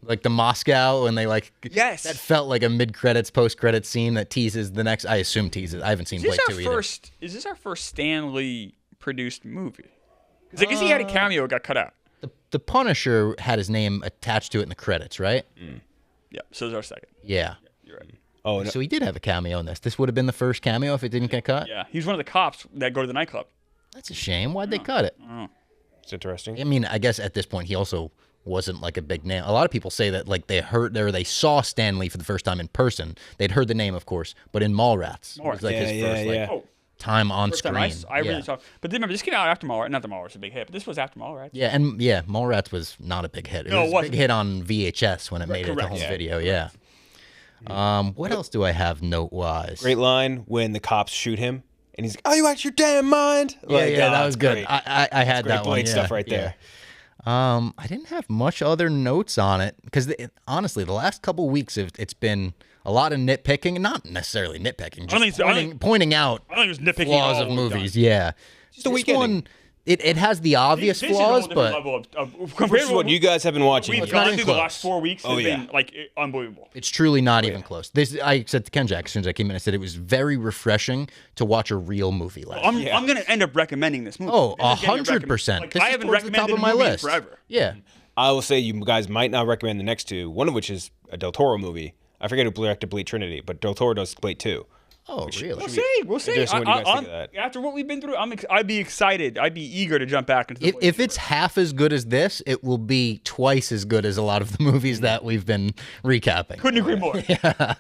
Like the Moscow, and they like Yes. that felt like a mid-credits, post-credit scene that teases the next. I assume teases. I haven't seen Blade 2 either. Is this our first Stan Lee produced movie? Because I guess he had a cameo, it got cut out. The Punisher had his name attached to it in the credits, right? Yeah, so is our second. Yeah. You're right. Oh, no. So he did have a cameo in this. This would have been the first cameo if it didn't get cut. Yeah, he's one of the cops that go to the nightclub. That's a shame. Why'd they cut it? It's interesting. I mean, I guess at this point he also wasn't like a big name. A lot of people say that like they saw Stan Lee for the first time in person. They'd heard the name, of course, but in Mallrats. It was like his first time on First screen. time I really saw. But remember, this came out after Mallrats. Not that Mallrats was a big hit, but this was after Mallrats. Yeah, and Mallrats was not a big hit. It No, was it a wasn't. big hit on VHS when it made it to correct. home Yeah, video. Yeah. What else do I have note-wise? Great line when the cops shoot him and he's like, "Are you out your damn mind?" Yeah, Like, that it's was good. great. I had Great that one. Blade Yeah, stuff right there. I didn't have much other notes on it because honestly, the last couple weeks it's been a lot of nitpicking, not necessarily nitpicking, just pointing out I think it was nitpicking flaws all of the movies. time. Yeah, Just a This weekend. one, it has the obvious This is a flaws, whole different but level of This compared is to what you guys have been watching. we've It's not gone even through the close. last 4 weeks. Oh, Have yeah. been like unbelievable. it's truly not even close. I said to KenJac as soon as I came in, I said it was very refreshing to watch a real movie like I'm going to end up recommending this movie. Oh, This is getting 100%. Like, This I is haven't towards the recommended top of a my movie in list. forever. Yeah. I will say you guys might not recommend the next two, one of which is a Del Toro movie. I forget who directed Blade Trinity, but Del Toro does Blade 2. Oh, really? We'll see. Interesting what you guys think of that. After what we've been through, I'd be excited. I'd be eager to jump back into the If it's half as good as this, it will be twice as good as a lot of the movies that we've been recapping. Couldn't agree more.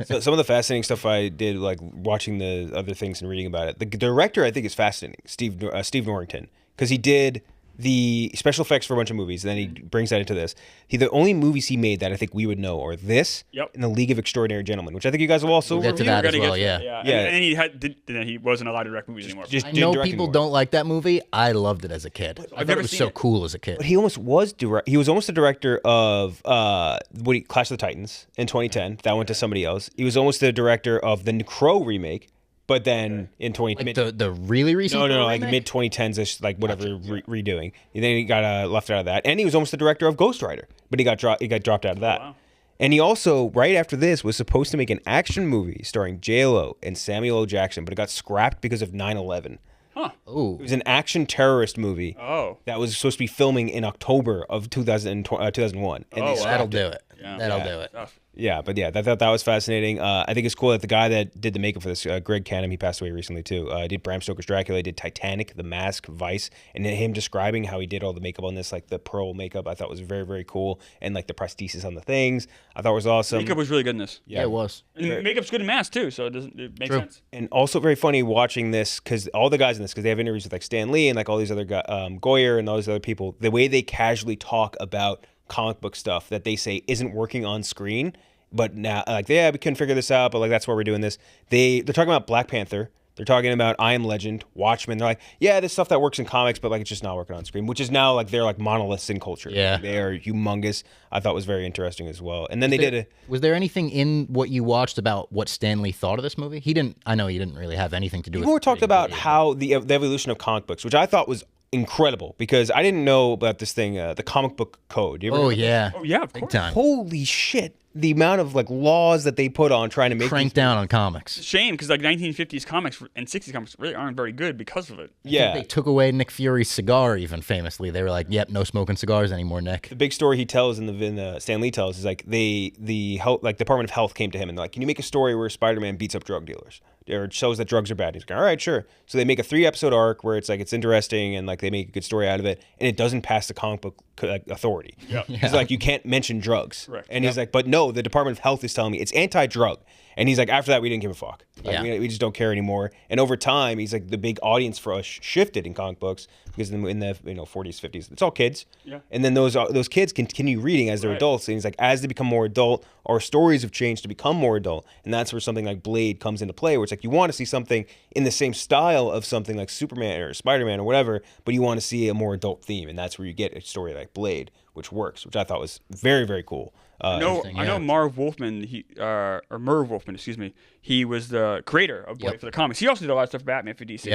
So some of the fascinating stuff I did, like watching the other things and reading about it. The director, I think, is fascinating, Steve Norrington, because he did the special effects for a bunch of movies, and then he brings that into this. The only movies he made that I think we would know are this and The League of Extraordinary Gentlemen, which I think you guys will also We'll get to that as well, yeah. And he wasn't allowed to direct movies anymore. I know people don't like that movie. I loved it as a kid. I thought it was so cool as a kid. But he almost was He was almost the director of Clash of the Titans in 2010. That went to somebody else. He was almost the director of the Crow remake. But then in the really recent no, like mid 2010s, like whatever redoing. And then he got left out of that, and he was almost the director of Ghost Rider, but he got dropped out of that. Wow. And he also, right after this, was supposed to make an action movie starring J-Lo and Samuel L. Jackson, but it got scrapped because of 9/11. Huh. Ooh. It was an action terrorist movie. Oh. That was supposed to be filming in October of 2001. And That'll do it. Yeah. That'll do it. Yeah, but yeah, I thought that was fascinating. I think it's cool that the guy that did the makeup for this, Greg Canham, he passed away recently too. Did Bram Stoker's Dracula, he did Titanic, The Mask, Vice, and then him describing how he did all the makeup on this, like the pearl makeup, I thought was very, very cool, and like the prosthesis on the things, I thought was awesome. Makeup was really good in this. Yeah, it was. And makeup's good in Mask too, so it makes sense. And also very funny watching this, because all the guys in this, because they have interviews with like Stan Lee and like all these other guys, Goyer and all these other people, the way they casually talk about comic book stuff that they say isn't working on screen. But now, like, yeah, we couldn't figure this out, but like that's why we're doing this. They're talking about Black Panther. They're talking about I Am Legend, Watchmen. They're like, yeah, this stuff that works in comics, but like it's just not working on screen, which is now like they're like monoliths in culture. Yeah, they are humongous. I thought was very interesting as well. And then Was there anything in what you watched about what Stan Lee thought of this movie? He didn't. I know he didn't really have anything to do with it. People talked about how the evolution of comic books, which I thought was incredible because I didn't know about this thing, the comic book code. You ever Oh yeah, of big course. time. Holy shit. The amount of like laws that they put on trying to make crank down on comics. Shame, because like 1950s comics and 60s comics really aren't very good because of it. Yeah, They took away Nick Fury's cigar even famously. They were like, "Yep, no smoking cigars anymore, Nick." the big story he tells in the Stan Lee tells is like the health, like Department of Health came to him and they're like, can you make a story where Spider-Man beats up drug dealers or shows that drugs are bad? He's like, all right, sure. So they make a 3-episode arc where it's like it's interesting and like they make a good story out of it, and it doesn't pass the comic book authority. Yeah. He's like, you can't mention drugs. Correct. And he's like, but no, the Department of Health is telling me it's anti-drug. And he's like, after that, we didn't give a fuck. Like, Yeah. we just don't care anymore. And over time, he's like, the big audience for us shifted in comic books because in the 40s, 50s, it's all kids. Yeah. And then those kids continue reading as they're Right. adults. And he's like, as they become more adult, our stories have changed to become more adult. And that's where something like Blade comes into play, where it's like you want to see something in the same style of something like Superman or Spider-Man or whatever, but you want to see a more adult theme. And that's where you get a story like Blade, which works, which I thought was very, very cool. I know Merv Wolfman, excuse me. He was the creator of Blade for the comics. He also did a lot of stuff for Batman for DC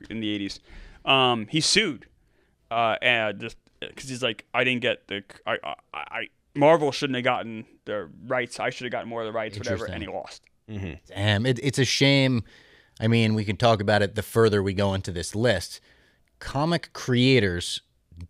in the 80s. He sued, and just because he's like, I didn't get Marvel shouldn't have gotten the rights. I should have gotten more of the rights, whatever, and he lost. Mm-hmm. Damn, it's a shame. I mean, we can talk about it the further we go into this list. Comic creators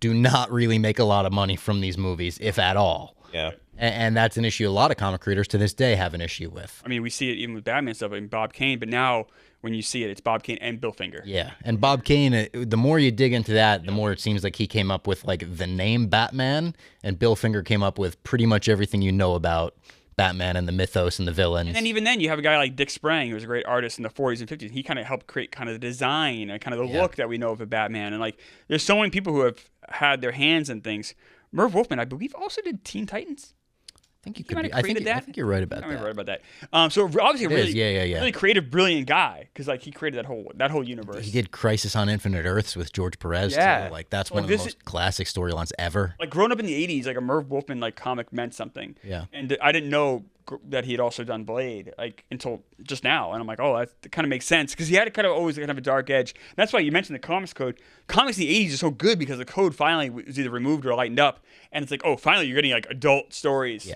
do not really make a lot of money from these movies, if at all. Yeah. And that's an issue a lot of comic creators to this day have an issue with. I mean, we see it even with Batman stuff and Bob Kane, but now when you see it, it's Bob Kane and Bill Finger. Yeah, and Bob Kane, the more you dig into that, the more it seems like he came up with like the name Batman, and Bill Finger came up with pretty much everything you know about Batman and the mythos and the villains. And then even then, you have a guy like Dick Sprang, who was a great artist in the 40s and 50s. He kind of helped create kind of the design and kind of the look that we know of a Batman. And like, there's so many people who have had their hands in things. Merv Wolfman, I believe, also did Teen Titans. I think you He could might be. have created that. I think you're right about I'm that. right about that. So obviously, really creative, brilliant guy, because like he created that whole universe. He did Crisis on Infinite Earths with George Perez. Yeah. Too. Like that's Like, one of the this most classic storylines ever. Like growing up in the 80s, like a Merv Wolfman like comic meant something. Yeah. And I didn't know that he had also done Blade like until just now, and I'm like, oh, that kind of makes sense because he had kind of always kind of a dark edge. And that's why you mentioned the comics code. Comics in the 80s are so good because the code finally was either removed or lightened up, and it's like, oh, finally you're getting like adult stories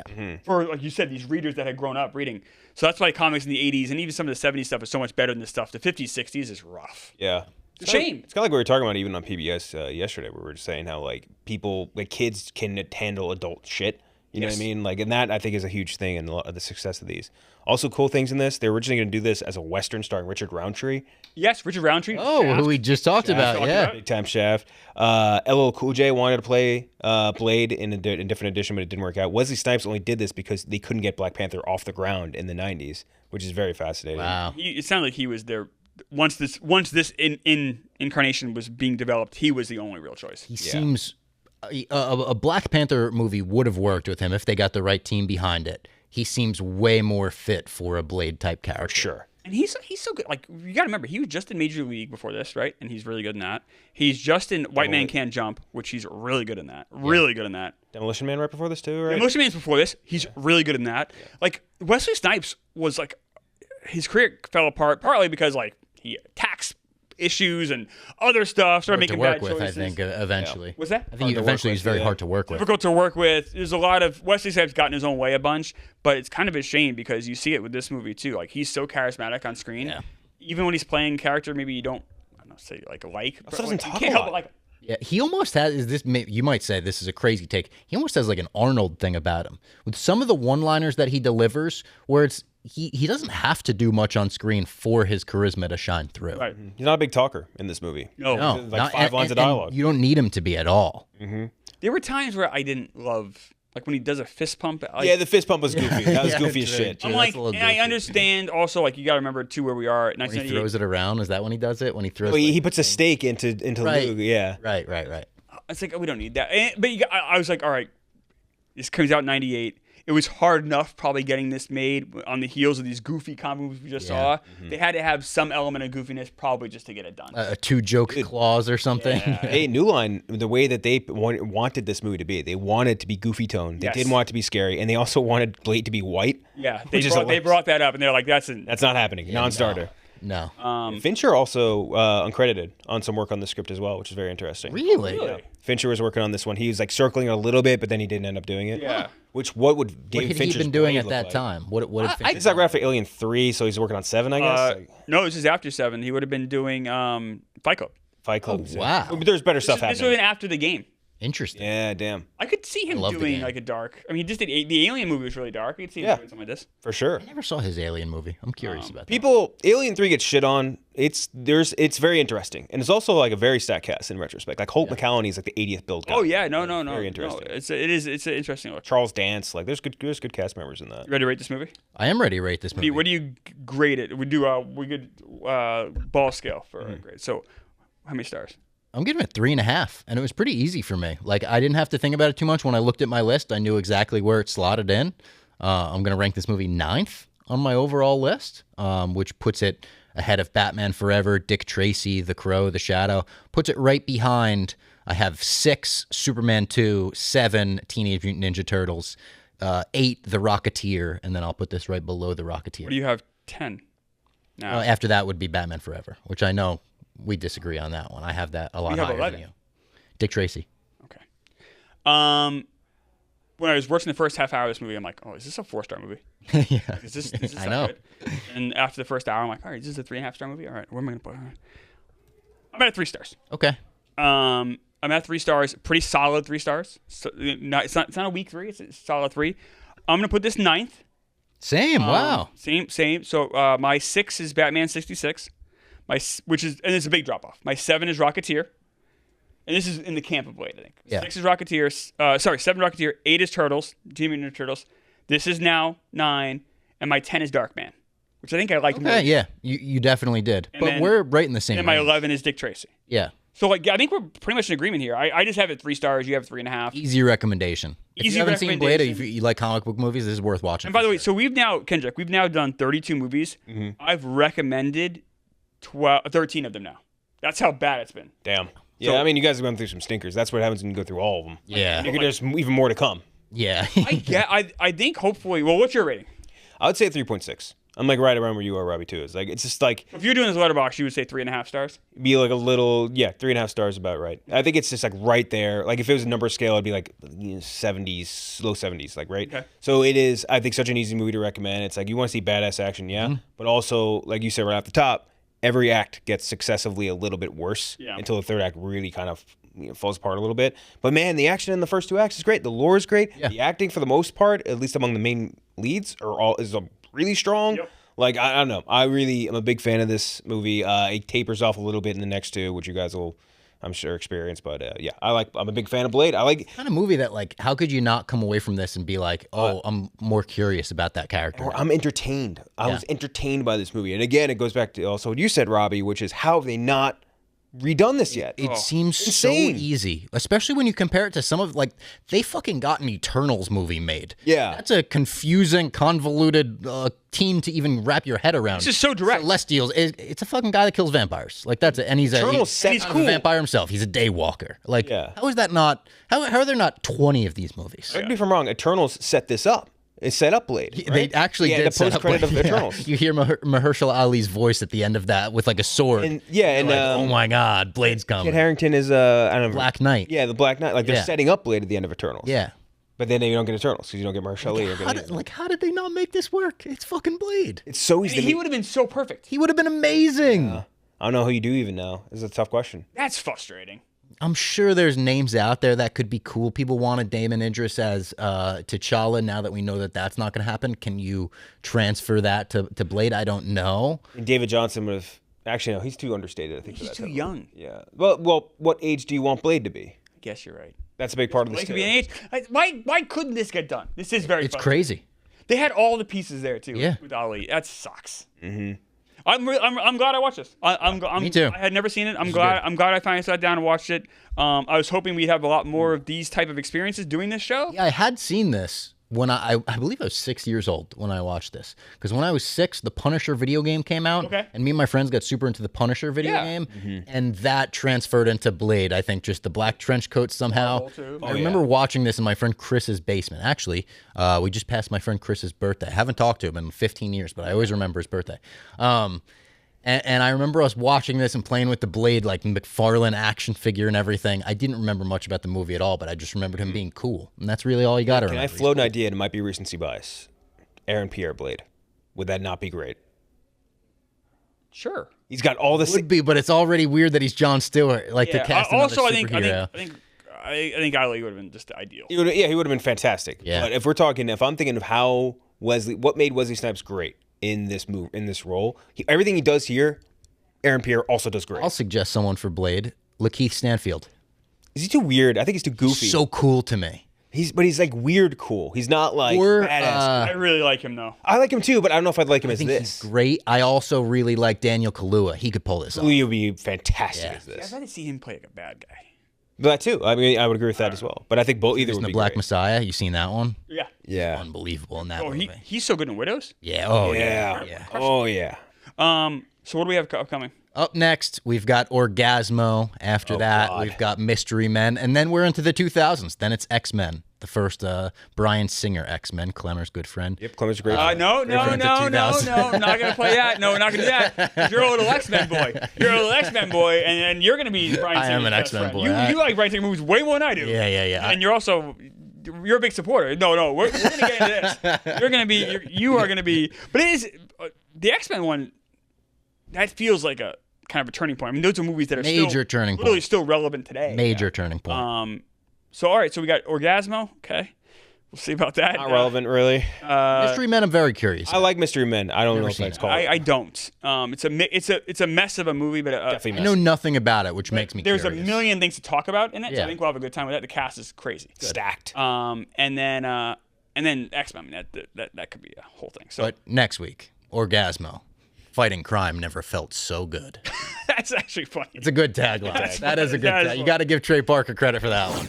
for like you said, these readers that had grown up reading. So that's why comics in the 80s and even some of the 70s stuff is so much better than the stuff. The 50s, 60s is rough. Yeah. It's a shame. It's kind of like we were talking about even on PBS yesterday, where we were just saying how like people, like kids can handle adult shit. You know what I mean? Like, and that I think is a huge thing in the success of these. Also, cool things in this. They're originally going to do this as a Western starring Richard Roundtree. Yes, Richard Roundtree. Oh, Shaft. who we just talked about. Yeah. Big time Shaft. LL Cool J wanted to play Blade in a different edition, but it didn't work out. Wesley Snipes only did this because they couldn't get Black Panther off the ground in the 90s, which is very fascinating. Wow. It sounded like he was there once this incarnation was being developed. He was the only real choice. He seems a Black Panther movie would have worked with him if they got the right team behind it. He seems way more fit for a Blade type character. Sure. And he's so good. Like, you got to remember, he was just in Major League before this, right? And he's really good in that. He's just in White Man Can't Jump, which he's really good in that. Really good in that. Demolition Man right before this too, right? Demolition Man's before this. He's really good in that. Like, Wesley Snipes was like, his career fell apart partly because like he tax issues and other stuff started making bad choices. I think eventually. What's that? I think eventually he's very hard to work with. Difficult to work with. There's a lot of Wesley Snipes gotten his own way a bunch, but it's kind of a shame because you see it with this movie too. Like, he's so charismatic on screen. Yeah. Even when he's playing character, maybe you don't, I don't know, say like, but like, you can't help but like. Yeah, he almost has you might say this is a crazy take. He almost has like an Arnold thing about him with some of the one-liners that he delivers, where it's he doesn't have to do much on screen for his charisma to shine through. Right. He's not a big talker in this movie. No, like 5 lines of dialogue. You don't need him to be at all. Mm-hmm. There were times where I didn't love, like when he does a fist pump. Like, yeah, the fist pump was goofy. That was goofy as shit. I'm like, and I understand also, like, you got to remember too where we are. When he throws it around, is that when he does it? When he throws? Well, he puts a stake into Luke. Yeah. Right. It's like, we don't need that. But I was like, all right, this comes out in '98. It was hard enough probably getting this made on the heels of these goofy comic movies we just saw. Mm-hmm. They had to have some element of goofiness probably just to get it done. A 2-joke clause or something. Yeah. Hey, New Line, the way that they wanted this movie to be, they wanted it to be goofy tone. They didn't want it to be scary, and they also wanted Blade to be white. Yeah, they brought that up, and they're like, that's not happening. Non-starter. No. Fincher also uncredited on some work on the script as well, which is very interesting. Really? Yeah. Fincher was working on this one. He was like circling it a little bit, but then he didn't end up doing it. Yeah. What would David Fincher's been doing Blade at that like? time? What Fincher? This is like right after Alien 3, so he's working on 7, I guess. No, this is after 7. He would have been doing Fight Club. Fight Club. Oh, wow. But there's better stuff happening. This would have been after the game. Interesting. Yeah, damn. I could see him doing like a dark. I mean, he just did the Alien movie was really dark. I could see him doing something like this. For sure. I never saw his Alien movie. I'm curious about that. Alien 3 gets shit on. It's very interesting, and it's also like a very stacked cast in retrospect. Like Holt McCallany is like the 80th build guy. Oh yeah, no. Very interesting. No, it's an interesting look. Charles Dance, like there's good cast members in that. You ready to rate this movie? I am ready to rate this movie. What do you grade it? We do we could ball scale for a grade. So, how many stars? I'm giving it 3.5, and it was pretty easy for me. Like, I didn't have to think about it too much. When I looked at my list, I knew exactly where it slotted in. I'm going to rank this movie 9th on my overall list, which puts it ahead of Batman Forever, Dick Tracy, The Crow, The Shadow. Puts it right behind. I have 6, Superman 2, 7, Teenage Mutant Ninja Turtles, 8, The Rocketeer, and then I'll put this right below The Rocketeer. What do you have 10? Now. After that would be Batman Forever, which I know we disagree on that one. I have that a lot higher 11. than you. Dick Tracy. Okay. When I was watching the first half hour of this movie, I'm like, oh, is this a 4-star movie? Yeah. Is this I know. Good? And after the first hour, I'm like, all right, is this a 3.5-star movie? All right, where am I going to put it? I'm at 3 stars. Okay. I'm at 3 stars. Pretty solid 3 stars. So, it's not a weak 3. It's a solid 3. I'm going to put this 9th. Same. Wow. Same. So my 6 is Batman 66. And it's a big drop off. My 7 is Rocketeer, and this is in the camp of Blade, I think. Yeah. 6 is Rocketeer. 7 Rocketeer. 8 is Turtles. Teenage Mutant Ninja Turtles. This is now 9, and my 10 is Darkman, which I think I liked more. Yeah, you definitely did. But we're right in the same. And my 11 is Dick Tracy. Yeah. So I think we're pretty much in agreement here. I just have it 3 stars. You have 3.5. Easy recommendation. If you haven't seen Blade, or if you like comic book movies, this is worth watching. And by the way, so KenJac, we've now done 32 movies. Mm-hmm. I've recommended 13 of them now. That's how bad it's been. Damn. Yeah, so, I mean, you guys have gone through some stinkers. That's what happens when you go through all of them. Yeah. There's even more to come. Yeah. I think hopefully. Well, what's your rating? I would say 3.6. I'm like right around where you are, Robbie, too. It's just like if you're doing this letterbox, you would say 3.5 stars. Be like a little 3.5 stars about right. I think it's just like right there. Like if it was a number scale, it'd be like 70s, low 70s, like right. Okay. So it is. I think such an easy movie to recommend. It's like you want to see badass action, but also like you said right off the top, every act gets successively a little bit worse until the third act really kind of falls apart a little bit. But man, the action in the first 2 acts is great. The lore is great. The acting for the most part, at least among the main leads, is really strong. Like I don't know, I'm a big fan of this movie. It tapers off a little bit in the next 2, which you guys will, I'm sure, experience. But I'm a big fan of Blade. I like kind of movie that, like, how could you not come away from this and be like, oh, I'm more curious about that character. I'm entertained. I was entertained by this movie. And again, it goes back to also what you said, Robbie, which is how have they not redone this yet? It seems so easy, especially when you compare it to some of, like, they fucking got an Eternals movie made. Yeah. That's a confusing, convoluted team to even wrap your head around. It's just so direct. Celestials, it's a fucking guy that kills vampires. Like, that's it. And he's a vampire himself. He's a daywalker. Like, how is that not, how are there not 20 of these movies? Correct me if I'm wrong, Eternals set this up. It set up Blade. Right? They actually did the post-credit of Eternals. You hear Mahershala Ali's voice at the end of that with like a sword. And like, oh my God, Blade's coming. Kit Harington is I don't know, Black Knight. Yeah, the Black Knight. Like they're setting up Blade at the end of Eternals. Yeah. But then you don't get Eternals because you don't get Mahershala Ali. How did they not make this work? It's fucking Blade. It's so easy. He would have been so perfect. He would have been amazing. I don't know who you do even now. This is a tough question. That's frustrating. I'm sure there's names out there that could be cool. People wanted Damon Idris as T'Challa. Now that we know that that's not going to happen, can you transfer that to Blade? I don't know. And David Johnson would have... Actually, no, he's too understated, I think. He's too young. Yeah. Well, what age do you want Blade to be? I guess you're right. That's a big part of this. Blade could be an age. Why couldn't this get done? This is very It's crazy. They had all the pieces there, too, with Ali. That sucks. Mm-hmm. I'm glad I watched this. Me too. I had never seen it. I'm glad I finally sat down and watched it. I was hoping we'd have a lot more of these type of experiences doing this show. Yeah, I had seen this when I believe I was 6 years old when I watched this. Because when I was 6, the Punisher video game came out. Okay. And me and my friends got super into the Punisher video game. Mm-hmm. And that transferred into Blade. I think just the black trench coat somehow. I remember watching this in my friend Chris's basement. Actually, we just passed my friend Chris's birthday. I haven't talked to him in 15 years, but I always remember his birthday. And I remember us watching this and playing with the Blade, like McFarlane action figure and everything. I didn't remember much about the movie at all, but I just remembered him being cool. And that's really all you got to remember. Can I float an idea, and it might be recency bias? Aaron Pierre Blade. Would that not be great? Sure. He's got all this... Would be, but it's already weird that he's John Stewart. Like, to cast another superhero. I think Ali would have been just ideal. He would have been fantastic. Yeah. But if I'm thinking of how what made Wesley Snipes great in this role, everything he does here, Aaron Pierre also does great. I'll suggest someone for Blade. Lakeith Stanfield. Is he too weird? I think he's too goofy. He's so cool to me. He's like weird cool. He's not like badass. I really like him though. I like him too, but I don't know if I'd like him as think this. He's great. I also really like Daniel Kaluuya. He could pull this off. Kaluuya would be fantastic as this. I'd rather see him play like a bad guy. That too. I mean, I would agree with that as well. But I think either would be the Black great. Messiah. You seen that one? Yeah. Yeah. Unbelievable in that movie. He's so good in Widows. Yeah. Oh yeah. Yeah. Oh yeah. So what do we have upcoming? Up next, we've got Orgasmo. After that, we've got Mystery Men. And then we're into the 2000s. Then it's X-Men. The first Bryan Singer X-Men, Klemmer's good friend. Yep, Klemmer's a great friend. No, not going to play that. No, we're not going to do that. You're a little X-Men boy. And you're going to be Bryan Singer's I am an X-Men boy. You like Bryan Singer movies way more than I do. Yeah. And you're a big supporter. No, we're going to get into this. You are going to be, but it is, the X-Men one, that feels like a kind of a turning point. I mean, those are movies that are literally still relevant today. Major turning point. So, all right, so we got Orgasmo. Okay. We'll see about that. Not relevant, really. Mystery Men, I'm very curious. I like Mystery Men. I don't know if that's called. I don't. It's a mess of a movie, but I know nothing about it, which makes me curious. There's a million things to talk about in it, so I think we'll have a good time with that. The cast is crazy. Good. Stacked. And then X-Men, that could be a whole thing. So, but next week, Orgasmo. Fighting crime never felt so good. That's actually funny. It's a good tagline. That is a good tag. You got to give Trey Parker credit for that one.